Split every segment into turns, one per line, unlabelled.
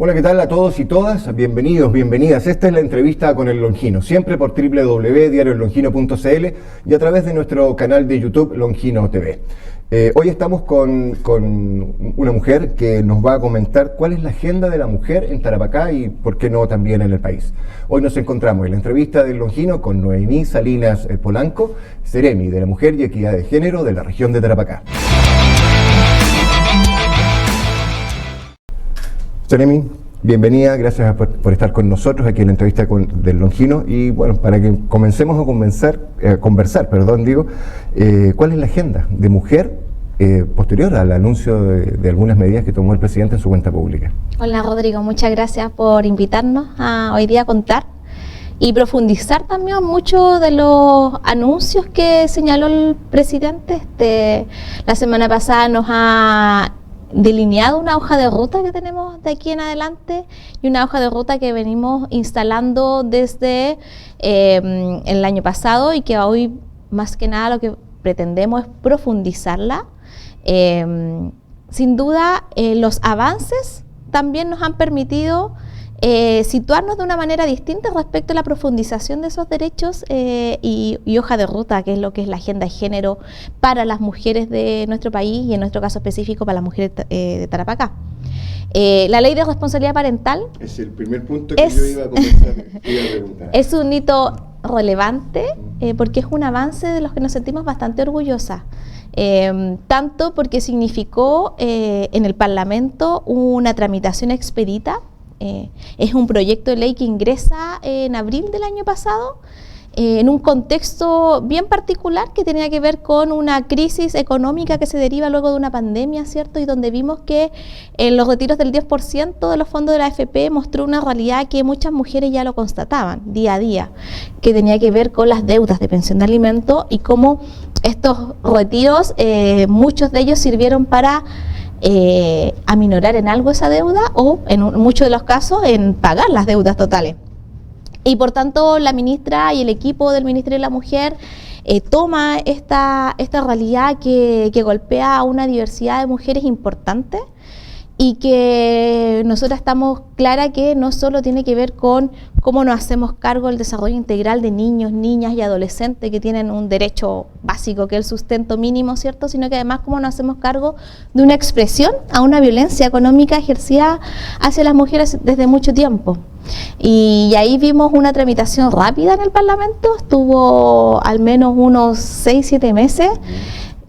Hola, ¿qué tal a todos y todas? Bienvenidos, bienvenidas. Esta es la entrevista con El Longino, siempre por www.diariolongino.cl y a través de nuestro canal de YouTube Longino TV. Hoy estamos con una mujer que nos va a comentar cuál es la agenda de la mujer en Tarapacá y por qué no también en el país. Hoy nos encontramos en la entrevista del Longino con Noemí Salinas Polanco, Seremi de la Mujer y Equidad de Género de la región de Tarapacá. Seremi, bienvenida, gracias por estar con nosotros aquí en la entrevista del Longino. Y bueno, para que comencemos a conversar, ¿cuál es la agenda de mujer posterior al anuncio de algunas medidas que tomó el presidente en su cuenta pública?
Hola Rodrigo, muchas gracias por invitarnos a hoy día a contar y profundizar también mucho de los anuncios que señaló el presidente. La semana pasada nos ha delineado una hoja de ruta que tenemos de aquí en adelante y una hoja de ruta que venimos instalando desde el año pasado y que hoy más que nada lo que pretendemos es profundizarla. Sin duda los avances también nos han permitido situarnos de una manera distinta respecto a la profundización de esos derechos y hoja de ruta, que es lo que es la agenda de género para las mujeres de nuestro país y en nuestro caso específico para las mujeres de Tarapacá. La ley de responsabilidad parental
es el primer punto que yo iba a preguntar.
Es un hito relevante porque es un avance de los que nos sentimos bastante orgullosas. Tanto porque significó en el Parlamento una tramitación expedita. Es un proyecto de ley que ingresa en abril del año pasado en un contexto bien particular que tenía que ver con una crisis económica que se deriva luego de una pandemia, ¿cierto? Y donde vimos que los retiros del 10% de los fondos de la AFP mostró una realidad que muchas mujeres ya lo constataban día a día, que tenía que ver con las deudas de pensión de alimento y cómo estos retiros, muchos de ellos sirvieron para aminorar en algo esa deuda o en muchos de los casos en pagar las deudas totales. Y por tanto la ministra y el equipo del Ministerio de la Mujer toma esta realidad que golpea a una diversidad de mujeres importante y que nosotros estamos claras que no solo tiene que ver con cómo nos hacemos cargo del desarrollo integral de niños, niñas y adolescentes que tienen un derecho básico que es el sustento mínimo, ¿cierto? Sino que además cómo nos hacemos cargo de una expresión a una violencia económica ejercida hacia las mujeres desde mucho tiempo. Y ahí vimos una tramitación rápida en el Parlamento, estuvo al menos unos 6-7 meses,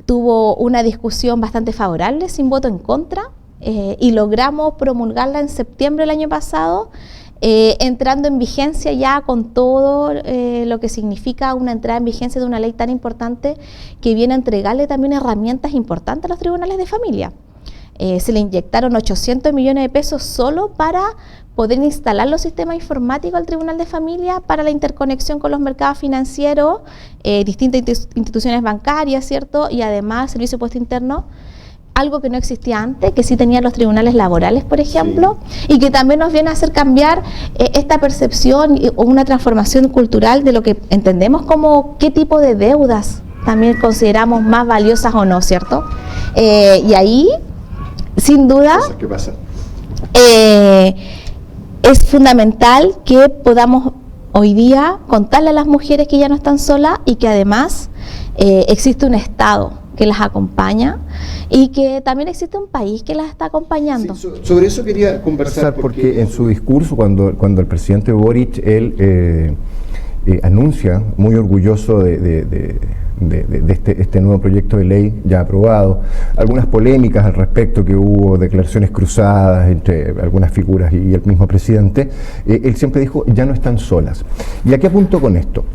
tuvo una discusión bastante favorable, sin voto en contra, y logramos promulgarla en septiembre del año pasado, entrando en vigencia ya con todo lo que significa una entrada en vigencia de una ley tan importante que viene a entregarle también herramientas importantes a los tribunales de familia. Se le inyectaron 800 millones de pesos solo para poder instalar los sistemas informáticos al Tribunal de Familia para la interconexión con los mercados financieros, distintas instituciones bancarias, ¿cierto? Y además servicio de puesto interno, algo que no existía antes, que sí tenían los tribunales laborales, por ejemplo, sí. Y que también nos viene a hacer cambiar esta percepción o una transformación cultural de lo que entendemos como qué tipo de deudas también consideramos más valiosas o no, ¿cierto? Y ahí, sin duda,
¿qué pasa?
Es fundamental que podamos hoy día contarle a las mujeres que ya no están solas y que además existe un Estado que las acompaña y que también existe un país que las está acompañando.
Sí, sobre eso quería conversar porque en su discurso cuando el presidente Boric él anuncia muy orgulloso de este nuevo proyecto de ley ya aprobado, algunas polémicas al respecto que hubo, declaraciones cruzadas entre algunas figuras y el mismo presidente, él siempre dijo ya no están solas. ¿Y a qué apunto con esto?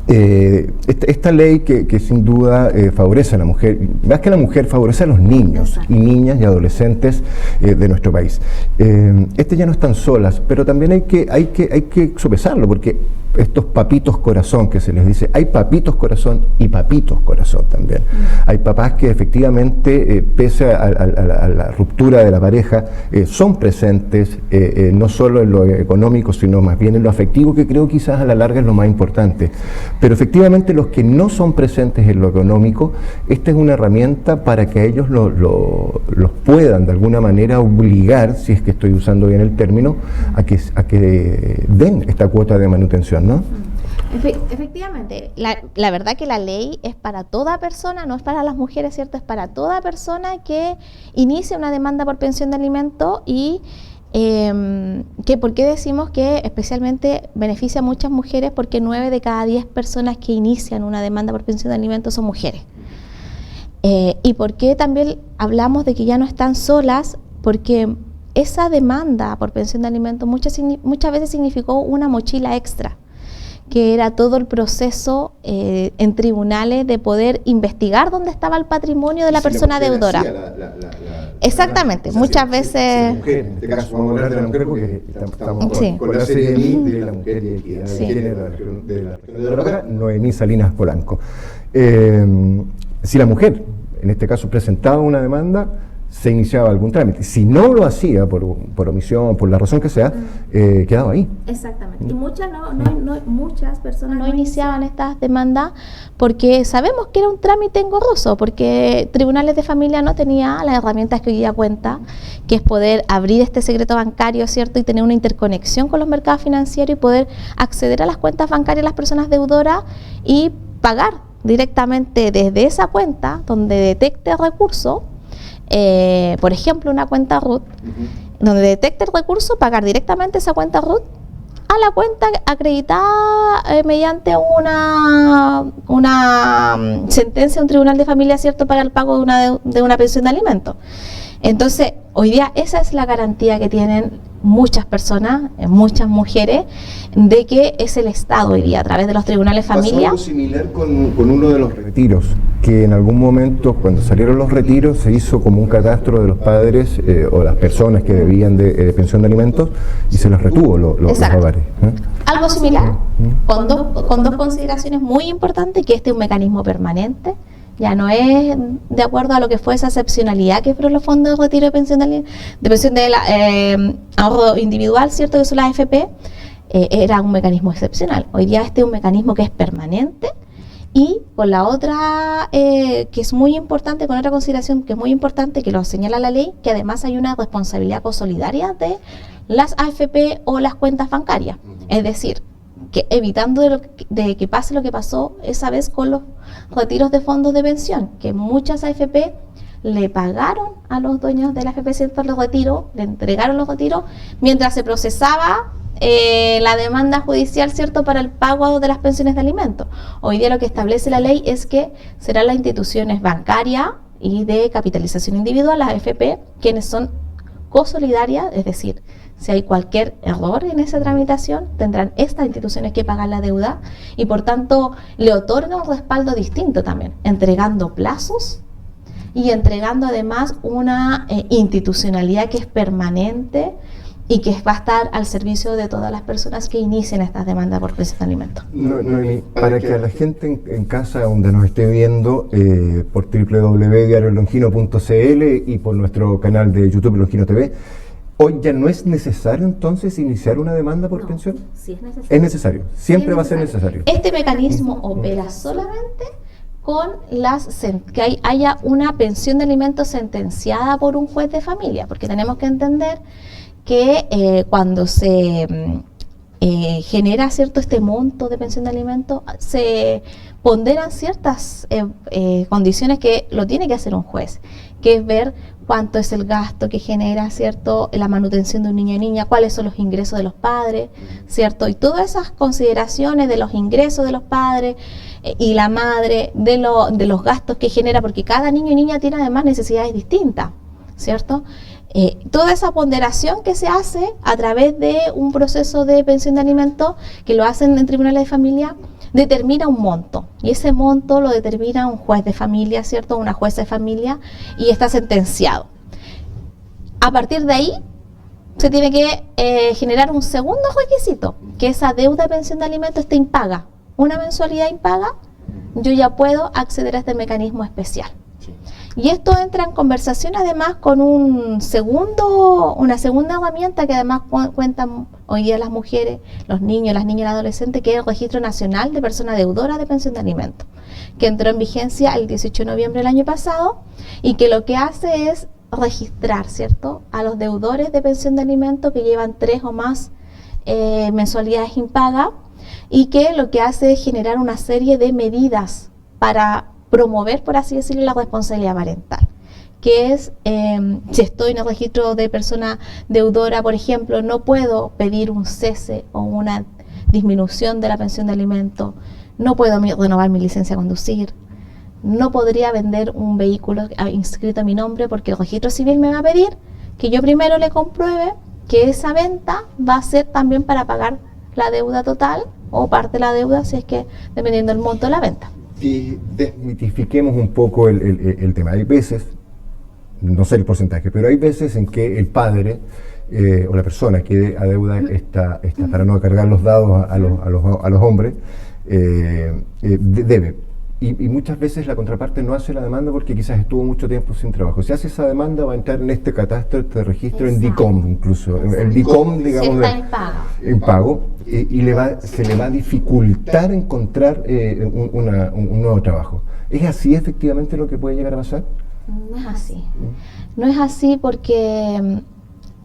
Esta ley que sin duda favorece a la mujer, más que a la mujer, favorece a los niños y niñas y adolescentes de nuestro país. Ya no están solas, pero también hay que sopesarlo, porque estos papitos corazón que se les dice. Hay papitos corazón y papitos corazón también. Hay papás que efectivamente, pese a la ruptura de la pareja, son presentes, no solo en lo económico, sino más bien en lo afectivo, que creo quizás a la larga es lo más importante. Pero efectivamente los que no son presentes en lo económico, esta es una herramienta para que ellos los puedan de alguna manera obligar, si es que estoy usando bien el término, a que den esta cuota de manutención, ¿no?
Efectivamente, la verdad que la ley es para toda persona, no es para las mujeres, ¿cierto? Es para toda persona que inicia una demanda por pensión de alimento y ¿por qué decimos que especialmente beneficia a muchas mujeres? Porque 9 de cada 10 personas que inician una demanda por pensión de alimentos son mujeres. ¿Y por qué también hablamos de que ya no están solas? Porque esa demanda por pensión de alimentos muchas veces significó una mochila extra, que era todo el proceso en tribunales de poder investigar dónde estaba el patrimonio de la persona deudora. Exactamente, muchas veces...
La mujer, en este caso vamos a hablar de la mujer porque estamos con la serie de la mujer y el género de la doctora Noemí Salinas Polanco. Si la mujer, en este caso, presentaba una demanda, se iniciaba algún trámite. Si no lo hacía por omisión, por la razón que sea, quedaba ahí.
Exactamente. Y muchas personas no iniciaban estas demandas porque sabemos que era un trámite engorroso, porque tribunales de familia no tenía las herramientas que hoy día cuenta, que es poder abrir este secreto bancario, ¿cierto? Y tener una interconexión con los mercados financieros y poder acceder a las cuentas bancarias de las personas deudoras y pagar directamente desde esa cuenta donde detecte recursos. Por ejemplo, una cuenta RUT, donde detecte el recurso, pagar directamente esa cuenta RUT a la cuenta acreditada mediante una sentencia de un tribunal de familia, ¿cierto?, para el pago de una pensión de alimentos. Entonces, hoy día esa es la garantía que tienen muchas personas, muchas mujeres, de que es el Estado hoy día, a través de los tribunales de familia.
Pasó algo similar con uno de los retiros, que en algún momento, cuando salieron los retiros, se hizo como un catastro de los padres o las personas que debían de pensión de alimentos y se les retuvo los hogares.
Algo similar, con dos consideraciones muy importantes, que este es un mecanismo permanente. Ya no es de acuerdo a lo que fue esa excepcionalidad que fueron los fondos de retiro de pensión de ahorro individual, ¿cierto?, que son las AFP, era un mecanismo excepcional. Hoy día este es un mecanismo que es permanente y con la otra, que es muy importante, con otra consideración que es muy importante, que lo señala la ley, que además hay una responsabilidad consolidaria de las AFP o las cuentas bancarias. Es decir, que evitando de que pase lo que pasó esa vez con los retiros de fondos de pensión, que muchas AFP le pagaron a los dueños de la AFP, ¿cierto?, los retiros, le entregaron los retiros mientras se procesaba la demanda judicial, ¿cierto?, para el pago de las pensiones de alimentos. Hoy día lo que establece la ley es que serán las instituciones bancarias y de capitalización individual, las AFP, quienes son cosolidarias, es decir, si hay cualquier error en esa tramitación, tendrán estas instituciones que pagar la deuda y por tanto le otorga un respaldo distinto también, entregando plazos y entregando además una institucionalidad que es permanente y que va a estar al servicio de todas las personas que inicien estas demandas por pensión de alimentos.
Para que a la gente en casa donde nos esté viendo por www.diariolongino.cl y por nuestro canal de YouTube Longino TV, ¿hoy ya no es necesario entonces iniciar una demanda por pensión?
Sí es necesario.
Es necesario, siempre va a ser necesario.
Este mecanismo opera solamente con que haya una pensión de alimentos sentenciada por un juez de familia, porque tenemos que entender que cuando se genera, ¿cierto?, este monto de pensión de alimentos, se ponderan ciertas condiciones que lo tiene que hacer un juez, que es ver cuánto es el gasto que genera, ¿cierto?, la manutención de un niño o niña, cuáles son los ingresos de los padres, ¿cierto? Y todas esas consideraciones de los ingresos de los padres y la madre, de los gastos que genera, porque cada niño y niña tiene además necesidades distintas, ¿cierto? Toda esa ponderación que se hace a través de un proceso de pensión de alimentos, que lo hacen en tribunales de familia, determina un monto, y ese monto lo determina un juez de familia, ¿cierto?, una jueza de familia, y está sentenciado. A partir de ahí, se tiene que generar un segundo requisito, que esa deuda de pensión de alimentos esté impaga. Una mensualidad impaga, yo ya puedo acceder a este mecanismo especial.
Sí.
Y esto entra en conversación además con una segunda herramienta que además cuentan hoy día las mujeres, los niños, las niñas y los adolescentes, que es el Registro Nacional de Personas Deudoras de Pensión de Alimentos, que entró en vigencia el 18 de noviembre del año pasado y que lo que hace es registrar, ¿cierto?, a los deudores de pensión de alimentos que llevan 3 o más mensualidades impagas, y que lo que hace es generar una serie de medidas para promover, por así decirlo, la responsabilidad parental, que es, si estoy en el registro de persona deudora, por ejemplo, no puedo pedir un cese o una disminución de la pensión de alimentos, no puedo renovar mi licencia de conducir, no podría vender un vehículo inscrito a mi nombre, porque el registro civil me va a pedir que yo primero le compruebe que esa venta va a ser también para pagar la deuda total o parte de la deuda, si es que dependiendo del monto de la venta.
Y desmitifiquemos un poco el tema. Hay veces, no sé el porcentaje, pero hay veces en que el padre o la persona que adeuda esta para no cargar los dados a los hombres, debe. Y muchas veces la contraparte no hace la demanda porque quizás estuvo mucho tiempo sin trabajo. Si hace esa demanda va a entrar en este catastro, este registro. Exacto. En DICOM incluso. El DICOM, digamos,
sí, está
en pago. Y se le va a dificultar encontrar un nuevo trabajo. ¿Es así efectivamente lo que puede llegar a pasar?
No es así. No es así porque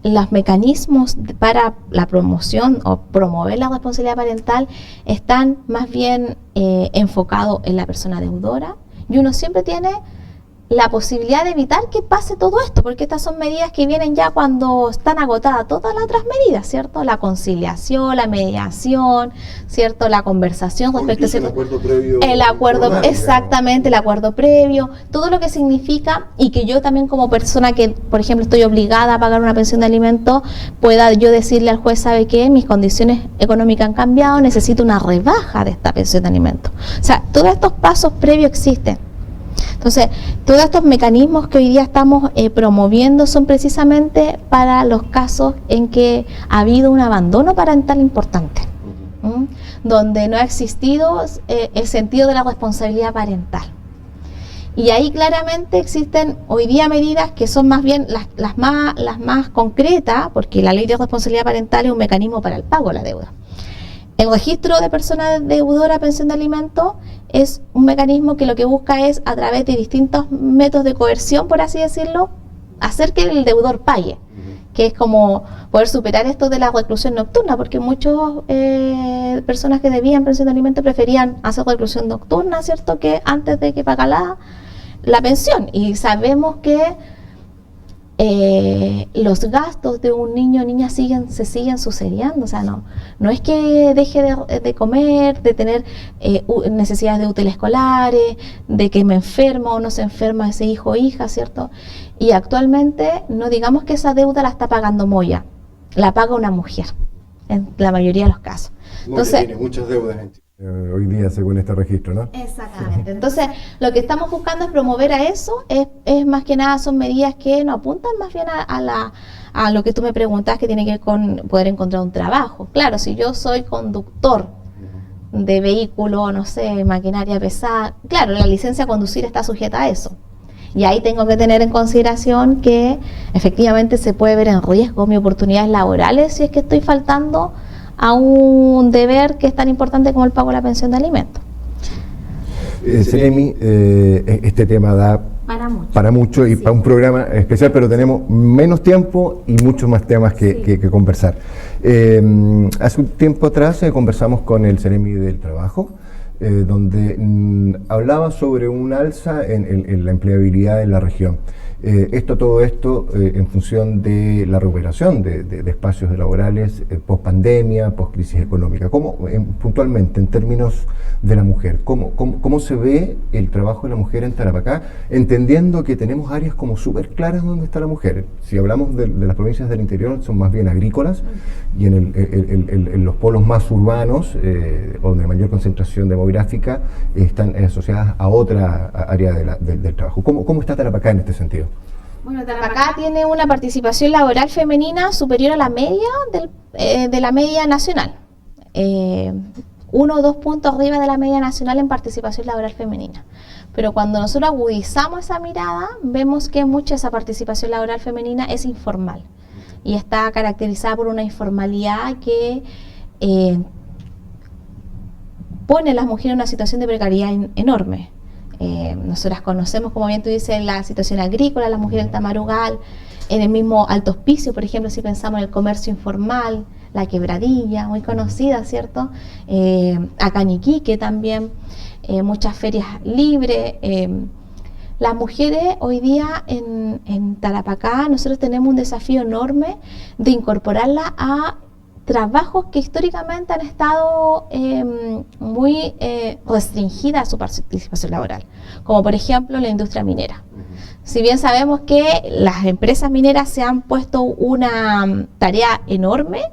los mecanismos para la promoción o promover la responsabilidad parental están más bien enfocados en la persona deudora, y uno siempre tiene la posibilidad de evitar que pase todo esto, porque estas son medidas que vienen ya cuando están agotadas todas las otras medidas, ¿cierto? La conciliación, la mediación, ¿cierto? La conversación respecto a
el acuerdo previo.
El acuerdo, exactamente, el acuerdo previo, todo lo que significa, y que yo también como persona que, por ejemplo, estoy obligada a pagar una pensión de alimentos, pueda yo decirle al juez, ¿sabe qué? Mis condiciones económicas han cambiado, necesito una rebaja de esta pensión de alimentos. O sea, todos estos pasos previos existen. Entonces, todos estos mecanismos que hoy día estamos promoviendo son precisamente para los casos en que ha habido un abandono parental importante, donde no ha existido el sentido de la responsabilidad parental. Y ahí claramente existen hoy día medidas que son más bien las más concretas, porque la ley de responsabilidad parental es un mecanismo para el pago de la deuda. El registro de persona deudora pensión de alimentos es un mecanismo que lo que busca es, a través de distintos métodos de coerción, por así decirlo, hacer que el deudor pague, que es como poder superar esto de la reclusión nocturna, porque muchas personas que debían pensión de alimentos preferían hacer reclusión nocturna, ¿cierto?, que antes de que pagar la pensión. Y sabemos que los gastos de un niño o niña se siguen sucediendo. O sea, no es que deje de comer, de tener necesidades de útiles escolares, de que me enfermo o no se enferma ese hijo o hija, ¿cierto? Y actualmente no digamos que esa deuda la está pagando Moya, la paga una mujer, en la mayoría de los casos. Entonces,
tiene muchas deudas hoy día según este registro, ¿no?
Exactamente. Entonces, lo que estamos buscando es promover a eso, es más que nada son medidas que nos apuntan más bien a lo que tú me preguntas, que tiene que ver con poder encontrar un trabajo. Claro, si yo soy conductor de vehículo, no sé, maquinaria pesada, claro, la licencia de conducir está sujeta a eso. Y ahí tengo que tener en consideración que efectivamente se puede ver en riesgo mis oportunidades laborales si es que estoy faltando a un deber que es tan importante como el pago de la pensión de alimentos.
Seremi, este tema da para mucho y para un programa especial, pero tenemos menos tiempo y muchos más temas que conversar. Hace un tiempo atrás conversamos con el Seremi del Trabajo, donde hablaba sobre un alza en la empleabilidad en la región. Todo esto en función de la recuperación de espacios laborales post pandemia, post crisis económica. ¿Cómo, puntualmente, en términos de la mujer, cómo se ve el trabajo de la mujer en Tarapacá, entendiendo que tenemos áreas como súper claras donde está la mujer? Si hablamos de las provincias del interior, son más bien agrícolas, y en los polos más urbanos, donde hay mayor concentración demográfica, están asociadas a otra área del trabajo. ¿Cómo está Tarapacá en este sentido?
Bueno, Tarapacá tiene una participación laboral femenina superior a la media de la media nacional. 1 o 2 puntos arriba de la media nacional en participación laboral femenina. Pero cuando nosotros agudizamos esa mirada, vemos que mucha de esa participación laboral femenina es informal y está caracterizada por una informalidad que pone a las mujeres en una situación de precariedad enorme. Nosotras conocemos, como bien tú dices, la situación agrícola, las mujeres en Tamarugal, en el mismo Alto Hospicio, por ejemplo, si pensamos en el comercio informal, la Quebradilla, muy conocida, ¿cierto? Acá en Iquique también, muchas ferias libres. Las mujeres hoy día en Tarapacá, nosotros tenemos un desafío enorme de incorporarla a trabajos que históricamente han estado muy restringidas a su participación laboral, como por ejemplo la industria minera. Si bien sabemos que las empresas mineras se han puesto una tarea enorme,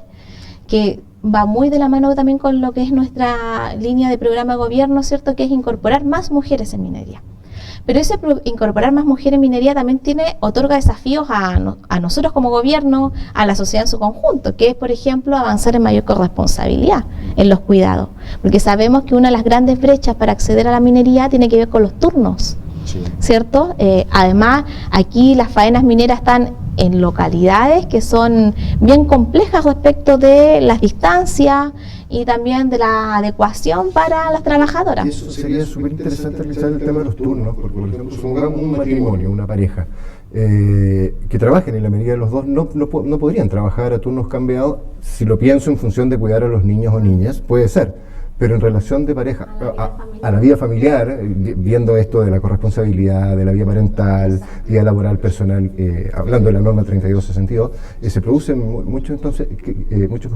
que va muy de la mano también con lo que es nuestra línea de programa de gobierno, ¿cierto?, que es incorporar más mujeres en minería. Pero ese incorporar más mujeres en minería también otorga desafíos a nosotros como gobierno, a la sociedad en su conjunto, que es, por ejemplo, avanzar en mayor corresponsabilidad en los cuidados. Porque sabemos que una de las grandes brechas para acceder a la minería tiene que ver con los turnos, sí, ¿cierto? Además, aquí las faenas mineras están en localidades que son bien complejas respecto de las distancias y también de la adecuación para las trabajadoras.
Y eso sería súper interesante realizar el tema de los turnos, porque por ejemplo, supongamos un matrimonio, una pareja, que trabajen en la medida de los dos, no podrían trabajar a turnos cambiados. Si lo pienso en función de cuidar a los niños o niñas, puede ser. Pero en relación de pareja, a la vida familiar, viendo esto de la corresponsabilidad, de la vida parental, vida laboral, personal, hablando de la norma 3262, se producen muchos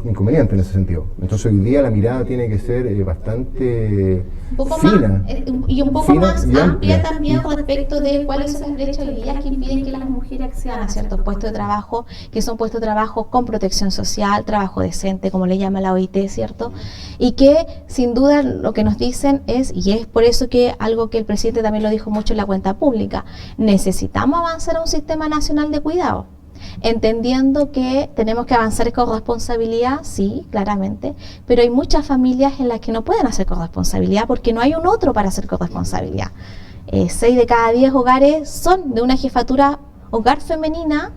inconvenientes en ese sentido. Entonces hoy día la mirada tiene que ser bastante fina.
Y un poco más amplia también respecto de cuáles son las brechas hoy día que impiden que las mujeres accedan a ciertos puestos de trabajo, que son puestos de trabajo con protección social, trabajo decente, como le llama la OIT, ¿cierto? Y que sin duda lo que nos dicen es, y es por eso que algo que el presidente también lo dijo mucho en la cuenta pública, necesitamos avanzar a un sistema nacional de cuidado, entendiendo que tenemos que avanzar con responsabilidad, sí, claramente, pero hay muchas familias en las que no pueden hacer corresponsabilidad porque no hay un otro para hacer corresponsabilidad. 6 de cada 10 hogares son de una jefatura hogar femenina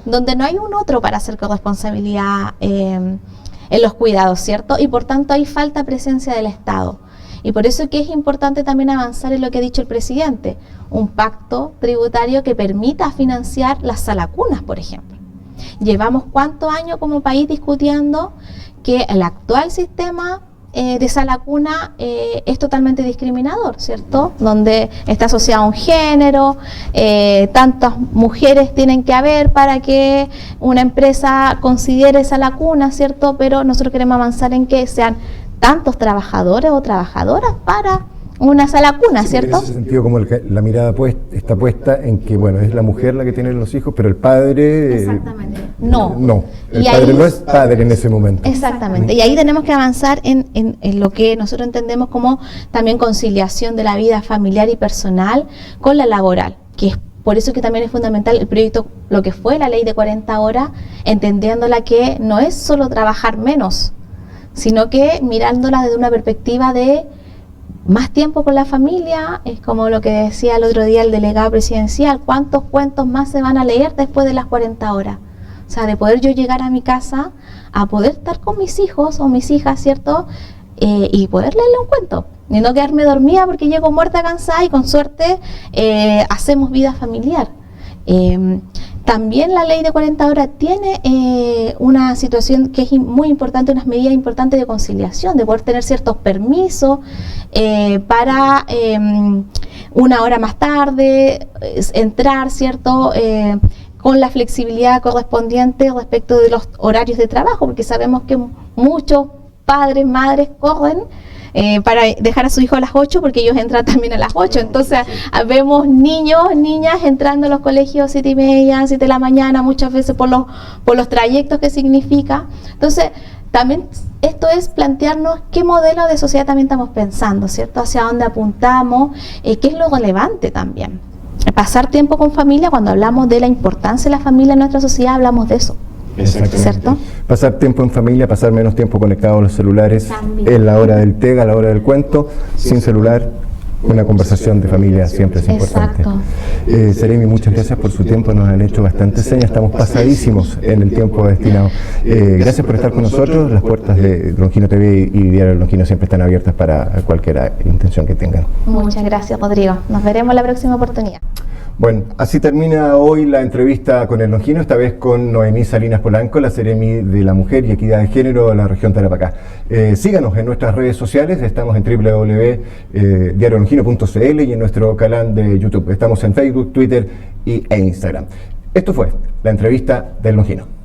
donde no hay un otro para hacer corresponsabilidad en los cuidados, ¿cierto? Y por tanto hay falta presencia del Estado. Y por eso que es importante también avanzar en lo que ha dicho el presidente, un pacto tributario que permita financiar las salacunas, por ejemplo. Llevamos cuántos años como país discutiendo que el actual sistema de salacuna es totalmente discriminador, ¿cierto? Donde está asociado a un género, tantas mujeres tienen que haber para que una empresa considere salacuna, ¿cierto? Pero nosotros queremos avanzar en que sean tantos trabajadores o trabajadoras para una salacuna, ¿cierto?
En ese sentido, como la mirada está puesta en que, bueno, es la mujer la que tiene los hijos, pero el padre...
Exactamente. No.
El padre no es padre en ese momento.
Exactamente. Y ahí tenemos que avanzar en lo que nosotros entendemos como también conciliación de la vida familiar y personal con la laboral, que es por eso que también es fundamental el proyecto, lo que fue la ley de 40 horas, entendiéndola que no es solo trabajar menos, sino que mirándola desde una perspectiva de más tiempo con la familia. Es como lo que decía el otro día el delegado presidencial, ¿cuántos cuentos más se van a leer después de las 40 horas? O sea, de poder yo llegar a mi casa a poder estar con mis hijos o mis hijas, ¿cierto? Y poder leerle un cuento, y no quedarme dormida porque llego muerta, cansada, y con suerte hacemos vida familiar. También la ley de 40 horas tiene una situación que es muy importante, unas medidas importantes de conciliación, de poder tener ciertos permisos para una hora más tarde, entrar, ¿cierto?, con la flexibilidad correspondiente respecto de los horarios de trabajo, porque sabemos que muchos padres, madres corren para dejar a su hijo a las 8 porque ellos entran también a las 8, entonces vemos niños, niñas entrando a los colegios 7:30, 7 de la mañana, muchas veces por los trayectos que significa. Entonces también esto es plantearnos qué modelo de sociedad también estamos pensando, ¿cierto? Hacia dónde apuntamos, qué es lo relevante también. pasar tiempo con familia, cuando hablamos de la importancia de la familia en nuestra sociedad, hablamos de eso. ¿Cierto?
Pasar tiempo en familia, pasar menos tiempo conectados a los celulares,
También.
en la hora del té, a la hora del cuento, sin celular. Una conversación de familia siempre es importante. Seremi, muchas gracias por su tiempo, nos han hecho bastante señas, estamos pasadísimos en el tiempo destinado. Gracias por estar con nosotros, las puertas de Longino TV y Diario Longino siempre están abiertas para cualquier intención que tengan.
Muchas gracias, Rodrigo. Nos veremos la próxima oportunidad.
Bueno, así termina hoy la entrevista con el Longino, esta vez con Noemí Salinas Polanco, la Seremi de la Mujer y Equidad de Género de la región Tarapacá. Síganos en nuestras redes sociales, estamos en www.diariolongino.cl y en nuestro canal de YouTube. Estamos en Facebook, Twitter e Instagram. Esto fue la entrevista del Longino.